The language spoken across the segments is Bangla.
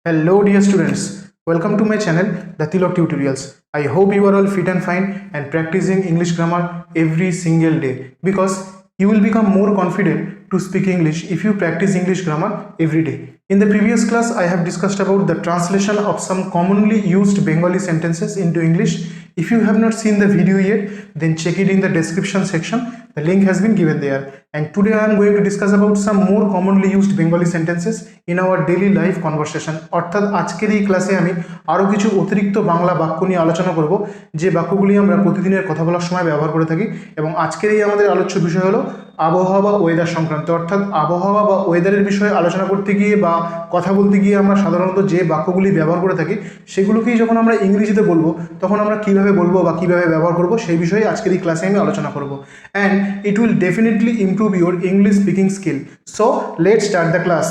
Hello dear students, welcome to my channel The Tilok Tutorials. I hope you are all fit and fine and practicing English grammar every single day because you will become more confident to speak English if you practice English grammar every day. In the previous class, I have discussed about the translation of some commonly used Bengali sentences into English. If you have not seen the video yet, then check it in the description section. The link has been given there. And today I am going to discuss about some more commonly used Bengali sentences in our daily life conversation. অর্থাৎ আজকের এই ক্লাসে আমি আরও কিছু অতিরিক্ত বাংলা বাক্য নিয়ে আলোচনা করব যে বাক্যগুলি আমরা প্রতিদিনের কথা বলার সময় ব্যবহার করে থাকি। এবং আজকের এই আমাদের আলোচ্য বিষয় হলো আবহাওয়া বা ওয়েদার সংক্রান্ত। অর্থাৎ আবহাওয়া বা ওয়েদারের বিষয়ে আলোচনা করতে গিয়ে বা কথা বলতে গিয়ে আমরা সাধারণত যে বাক্যগুলি ব্যবহার করে থাকি সেগুলোকেই যখন আমরা ইংরেজিতে বলবো তখন আমরা কীভাবে বলবো বা কীভাবে ব্যবহার করব সেই বিষয়ে আজকের এই ক্লাসে আমি আলোচনা করব। And it will definitely improve your English speaking skill. So let's start the class.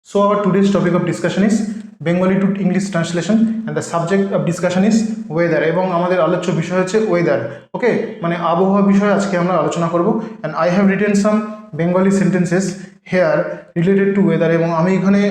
So our today's topic of discussion is Bengali to English translation and the subject of discussion is weather এবং আমাদের আলোচ্য বিষয় হচ্ছে ওয়েদার। ওকে, মানে আবহাওয়া বিষয়ে আজকে আমরা আলোচনা করব। and I have written some Bengali sentences here related to weather এবং আমি এখানে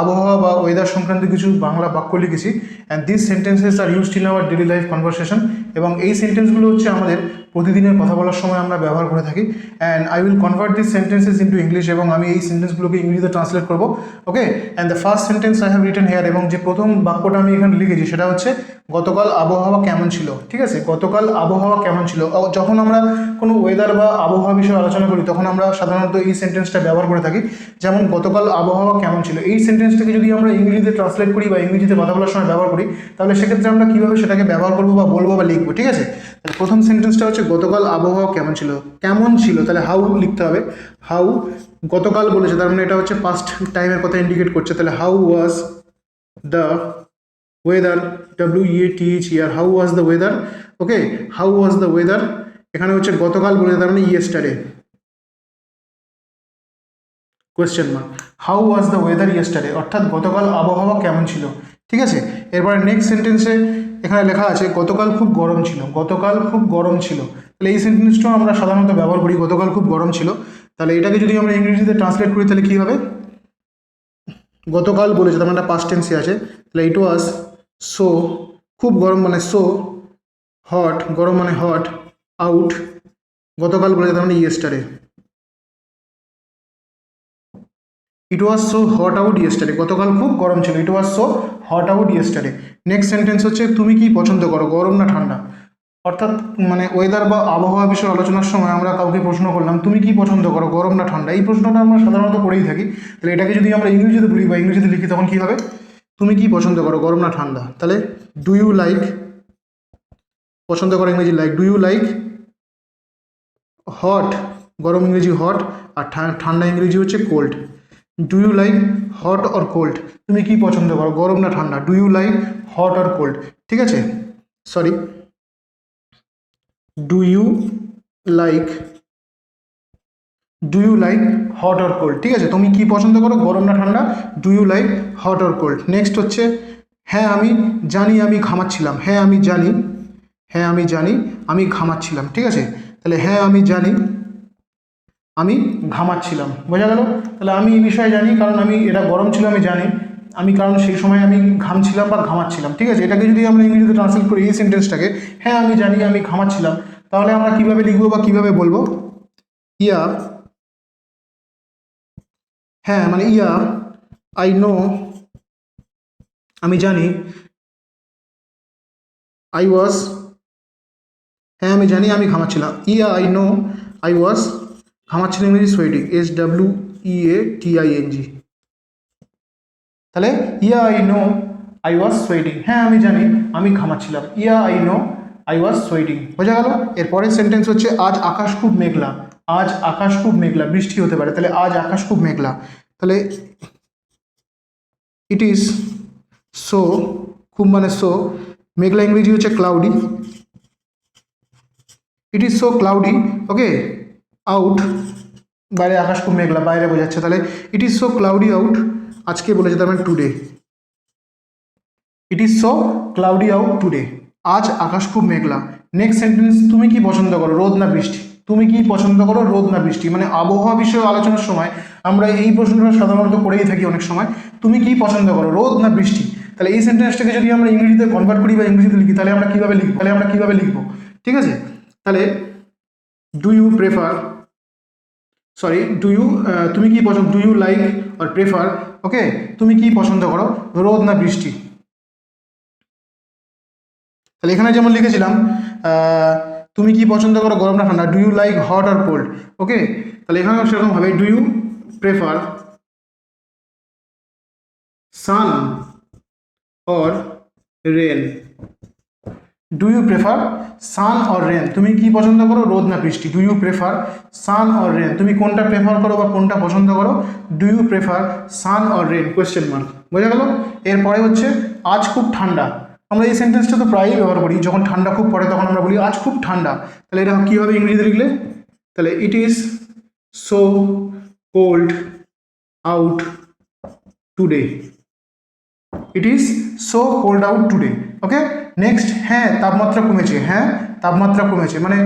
আবহাওয়া বা ওয়েদার সংক্রান্ত কিছু বাংলা বাক্য লিখেছি। and these sentences are used in our daily life conversation এবং এই সেন্টেন্সগুলো হচ্ছে আমাদের প্রতিদিনের কথা বলার সময় আমরা ব্যবহার করে থাকি। and I will convert these sentences into English এবং আমি এই সেন্টেন্সগুলোকে ইংরেজিতে ট্রান্সলেট করব। ওকে, and the first sentence I have written here এবং যে প্রথম বাক্যটা আমি এখানে লিখেছি সেটা হচ্ছে গতকাল আবহাওয়া কেমন ছিল। ঠিক আছে, গতকাল আবহাওয়া কেমন ছিল। যখন আমরা কোনো ওয়েদার বা আবহাওয়া বিষয়ে আলোচনা করি তখন আমরা সাধারণত এই সেন্টেন্সটা ব্যবহার করে থাকি, যেমন গতকাল আবহাওয়া কেমন ছিল। এই সেন্টেন্সটাকে যদি আমরা ইংরেজিতে ট্রান্সলেট করি বা ইংরেজিতে কথা বলার সময় ব্যবহার করি তাহলে সেক্ষেত্রে আমরা কীভাবে সেটাকে ব্যবহার করবো বা বলবো বা লিখবো। ঠিক আছে, তাহলে প্রথম সেন্টেন্সটা হচ্ছে গতকাল আবহাওয়া কেমন ছিল। কেমন ছিল তাহলে হাউ লিখতে হবে। হাউ, গতকাল বলেছে তার মানে এটা হচ্ছে পাস্ট টাইমের কথা ইন্ডিকেট করছে। তাহলে how was the weather, WEATHER, how was the weather. Okay, how was the weather, এখানে হচ্ছে গতকাল বলেছে তার মানে yesterday, question mark. How was the weather yesterday, অর্থাৎ গতকাল আবহাওয়া কেমন ছিল। ঠিক আছে, এরপরে নেক্সট সেন্টেন্সে এখানে লেখা আছে গতকাল খুব গরম ছিল। গতকাল খুব গরম ছিল, তাহলে এই সেন্টেন্সটাও আমরা সাধারণত ব্যবহার করি, গতকাল খুব গরম ছিল। তাহলে এটাকে যদি আমরা ইংরেজিতে ট্রান্সলেট করি তাহলে কী হবে, গতকাল বলেছে তার মানে পাস্ট টেন্সে আছে, তাহলে ইট ওয়াজ সো, খুব গরম মানে সো, হট গরম মানে হট, আউট গতকাল বলেছে তার মানে yesterday, it was so hot out yesterday, গতকাল খুব গরম ছিল, it was so hot out yesterday. Next sentence হচ্ছে তুমি কি পছন্দ করো, গরম না ঠান্ডা। অর্থাৎ মানে ওয়েদার বা আবহাওয়া বিষয়ে আলোচনার সময় আমরা কাউকে প্রশ্ন করলাম তুমি কি পছন্দ করো, গরম না ঠান্ডা। এই প্রশ্নটা আমরা সাধারণত করেই থাকি। তাহলে এটাকে যদি আমরা ইংরেজিতে বলি বা ইংরেজিতে লিখি তখন কী হবে, তুমি কি পছন্দ করো, গরম না ঠান্ডা। তাহলে ডু ইউ লাইক, পছন্দ করো ইংরেজি like, do you like hot, গরম ইংরেজি হট, আর ঠান্ডা ইংরেজি হচ্ছে cold. Do you like hot or cold, তুমি কি পছন্দ করো, গরম না ঠান্ডা। Do you like hot or cold. ঠিক আছে, sorry, do you like hot or cold. ঠিক আছে, তুমি কি পছন্দ করো, গরম না ঠান্ডা, do you like hot or cold. Next হচ্ছে হ্যাঁ আমি জানি আমি ঘামাচ্ছিলাম। হ্যাঁ আমি জানি, হ্যাঁ আমি জানি আমি ঘামাচ্ছিলাম। ঠিক আছে, তাহলে হ্যাঁ আমি জানি আমি ঘামাচ্ছিলাম, বোঝা গেল। তাহলে আমি এই বিষয়ে জানি কারণ আমি, এটা গরম ছিল আমি জানি, আমি কারণ সেই সময় আমি ঘামছিলাম বা ঘামাচ্ছিলাম। ঠিক আছে, এটাকে যদি আমরা ইংরেজিতে ট্রান্সলেট করি এই সেন্টেন্সটাকে, হ্যাঁ আমি জানি আমি ঘামাচ্ছিলাম, তাহলে আমরা কিভাবে লিখবো বা কিভাবে বলবো, ইয়া, হ্যাঁ মানে ইয়া, আই নো আমি জানি, আই ওয়াজ, হ্যাঁ আমি জানি আমি ঘামাচ্ছিলাম, ইয়া আই নো আই ওয়াজ, ঘামাচ্ছিলাম ইংরেজি সোয়েটিং, SWEATING। তাহলে ইয়া I know I was sweating, হ্যাঁ আমি জানি আমি ঘামাচ্ছিলাম, ya I know I was sweating, বোঝা গেল। এরপরের সেন্টেন্স হচ্ছে আজ আকাশ খুব মেঘলা। আজ আকাশ খুব মেঘলা, বৃষ্টি হতে পারে, তাহলে আজ আকাশ খুব মেঘলা। তাহলে ইট ইজ সো, খুব মানে সো, মেঘলা ইংরেজি হচ্ছে cloudy, it is so cloudy. Okay, out বাইরে আকাশ খুব মেঘলা, বাইরে বোঝাচ্ছে, তাহলে ইট ইজ সো ক্লাউডি আউট, আজকে বলেছে তার মানে today, it is so cloudy out today, আজ আকাশ খুব মেঘলা। নেক্সট সেন্টেন্স তুমি কি পছন্দ করো, রোদ না বৃষ্টি। তুমি কি পছন্দ করো, রোদ না বৃষ্টি? মানে আবহাওয়া বিষয়ে আলোচনার সময় আমরা এই প্রশ্নটা সাধারণত করেই থাকি অনেক সময়, তুমি কি পছন্দ করো, রোদ না বৃষ্টি? তাহলে এই সেন্টেন্সটাকে যদি আমরা ইংরেজিতে কনভার্ট করি বা ইংরেজিতে লিখি তাহলে আমরা কিভাবে লিখবো? ঠিক আছে, তাহলে do you prefer, sorry do you, তুমি কি পছন্দ, do you like or prefer, okay, তুমি কি পছন্দ করো, রোদ না বৃষ্টি? তাহলে এখানে যেমন লিখেছিলাম তুমি কি পছন্দ করো, গরম না ঠান্ডা, ডু ইউ লাইক হট আর কোল্ড, ওকে। তাহলে এখানেও সেরকম হবে, do you prefer sun or rain, do you prefer sun or rain, তুমি কি পছন্দ করো, রোদ না বৃষ্টি? Do you prefer sun or rain, তুমি কোনটা প্রেফার করো বা কোনটা পছন্দ করো, do you prefer sun or rain, question mark, বোঝা গেল? এরপরে হচ্ছে আজ খুব ঠান্ডা, আমরা এই সেন্টেন্সটা তো প্রায়ই ব্যবহার করি, যখন ঠান্ডা খুব পড়ে তখন আমরা বলি আজ খুব ঠান্ডা। তাহলে এটা কীভাবে ইংরেজিতে লিখলে? তাহলে ইট is so cold out today, it is so cold out today, okay. Next, হ্যাঁ তাপমাত্রা কমেছে, হ্যাঁ তাপমাত্রা কমেছে, মানে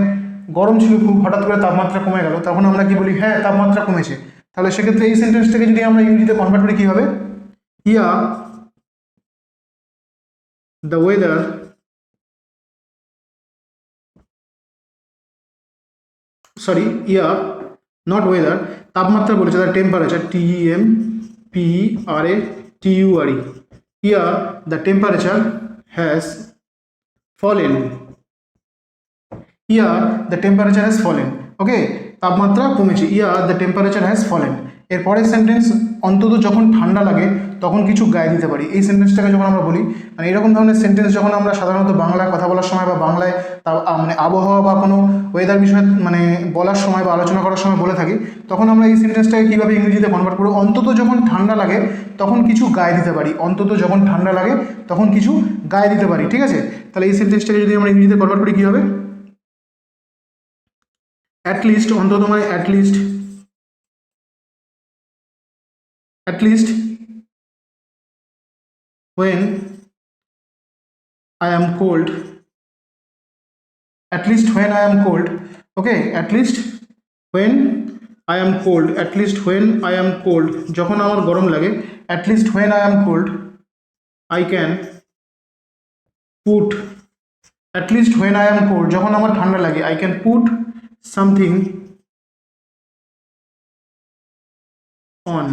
গরম ছিল খুব, হঠাৎ করে তাপমাত্রা কমে গেল, তখন আমরা কি বলি, হ্যাঁ তাপমাত্রা কমেছে। তাহলে সেক্ষেত্রে এই সেন্টেন্সটাকে যদি আমরা ইংরেজিতে কনভার্ট করি কী হবে, ইয়া the weather sorry yeah not weather, তাপমাত্রা বলেছে, তার temperature, TEMPERATURE, here the temperature has fallen, here the temperature has fallen, ওকে, তাপমাত্রা কমেছে, here the temperature has fallen। এরপরের সেন্টেন্স, অন্তত যখন ঠান্ডা লাগে তখন কিছু গায়ে দিতে পারি, এই সেন্টেন্সটাকে যখন আমরা বলি, মানে এরকম ধরনের সেন্টেন্স যখন আমরা সাধারণত বাংলায় কথা বলার সময় বা বাংলায় মানে আবহাওয়া বা কোনো ওয়েদার বিষয়ে মানে বলার সময় বা আলোচনা করার সময় বলে থাকি, তখন আমরা এই সেন্টেন্সটাকে কীভাবে ইংরেজিতে কনভার্ট করবো, অন্তত যখন ঠান্ডা লাগে তখন কিছু গায়ে দিতে পারি, অন্তত যখন ঠান্ডা লাগে তখন কিছু গায়ে দিতে পারি, ঠিক আছে। তাহলে এই সেন্টেন্সটাকে যদি আমরা ইংরেজিতে কনভার্ট করি কী হবে, অ্যাটলিস্ট, অন্তত মানে at least when I am cold, at least when I am cold, okay, at least when I am cold, at least when I am cold, যখন আমার গরম লাগে, at least when I am cold I can put, at least when I am cold, যখন আমার ঠান্ডা লাগে I can put something on,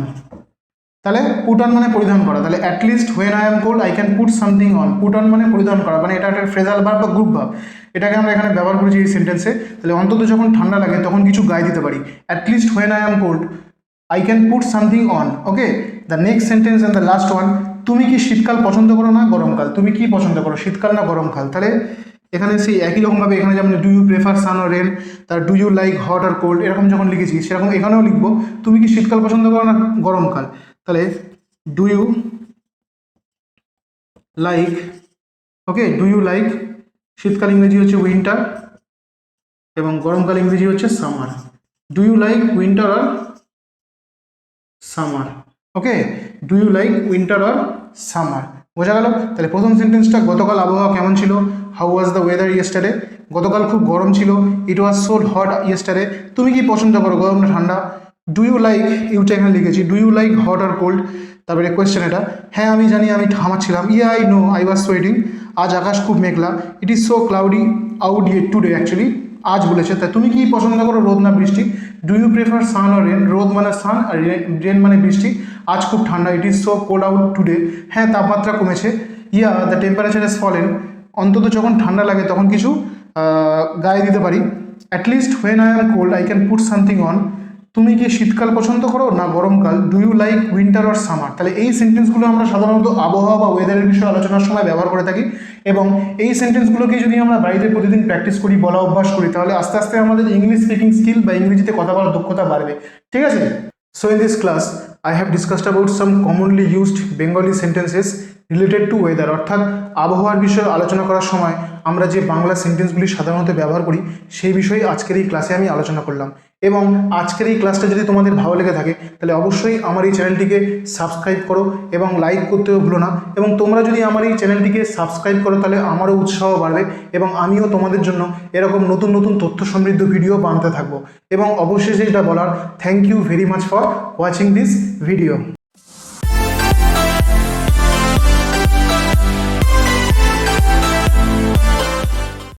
তাহলে পুট অন মানে পরিধান করা, তাহলে at least when I am cold I can put something on, put on মানে পরিধান করা, মানে এটা একটা ফ্রেজাল ভার্ব বা গ্রুপ ভার্ব, এটাকে আমরা এখানে ব্যবহার করেছি এই সেন্টেন্সে। তাহলে অন্তত যখন ঠান্ডা লাগে তখন কিছু গায়ে দিতে পারি, at least when I am cold I can put something on, okay. The next sentence and the last one, তুমি কি শীতকাল পছন্দ করো না গরমকাল, তুমি কি পছন্দ করো, শীতকাল না গরমকাল? তাহলে এখানে সেই একই রকমভাবে এখানে যেমন do you prefer sun or rain, তার ডু ইউ লাইক হট আর কোল্ড, এরকম যখন লিখেছি সেরকম এখানেও লিখবো, তুমি কি শীতকাল পছন্দ করো না গরমকাল? তাহলে do you like, okay, do you like, শীতকাল ইংরেজি হচ্ছে উইন্টার এবং গরমকাল ইংরেজি হচ্ছে summer, do you like winter আর summer, okay, do you like winter আর সামার, বোঝা গেল? তাহলে প্রথম সেন্টেন্সটা, গতকাল আবহাওয়া কেমন ছিল, how was the weather yesterday, গতকাল খুব গরম ছিল, it was so hot yesterday, তুমি কি পছন্দ করো, গরম না ঠান্ডা? ডু ইউ লাইক, ইউটা এখানে লিখেছি, ডু ইউ লাইক হট আর কোল্ড, তারপরে কোয়েশ্চেন এটা, হ্যাঁ আমি জানি আমি ঘামাচ্ছিলাম, ya I know I was sweating, আজ আকাশ খুব মেঘলা, it is so cloudy out today, actually আজ বলেছে, তাই তুমি কি পছন্দ করো, রোদ না বৃষ্টি? Do you prefer sun or rain, রোদ মানে সান আর রেন মানে বৃষ্টি, আজ খুব ঠান্ডা, it is so cold out today, হ্যাঁ তাপমাত্রা কমেছে, yeah the temperature is fallen, অন্তত যখন ঠান্ডা লাগে তখন কিছু গায়ে দিতে পারি, at least when I am cold I can put something on, তুমি কি শীতকাল পছন্দ করো না গরমকাল, do you like winter or summer? তাহলে এই সেন্টেন্সগুলো আমরা সাধারণত আবহাওয়া বা ওয়েদারের বিষয়ে আলোচনার সময় ব্যবহার করে থাকি, এবং এই সেন্টেন্সগুলোকে যদি আমরা বাড়িতে প্রতিদিন প্র্যাকটিস করি, বলা অভ্যাস করি, তাহলে আস্তে আস্তে আমাদের ইংলিশ স্পিকিং স্কিল বা ইংরেজিতে কথা বলার দক্ষতা বাড়বে, ঠিক আছে? So in this class I have discussed about some commonly used Bengali sentences related to weather, অর্থাৎ আবহাওয়ার বিষয়ে আলোচনা করার সময় আমরা যে বাংলা সেন্টেন্সগুলি সাধারণত ব্যবহার করি সেই বিষয়ে আজকের এই ক্লাসে আমি আলোচনা করলাম। এবং আজকের এই ক্লাসটা যদি তোমাদের ভালো লেগে থাকে তাহলে অবশ্যই আমার এই চ্যানেলটিকে সাবস্ক্রাইব করো এবং লাইক করতেও ভুলো না। এবং তোমরা যদি আমার এই চ্যানেলটিকে সাবস্ক্রাইব করো তাহলে আমারও উৎসাহ বাড়বে এবং আমিও তোমাদের জন্য এরকম নতুন নতুন তথ্য সমৃদ্ধ ভিডিও বানাতে থাকবো। এবং অবশেষে যেটা বলার, thank you very much for watching this video.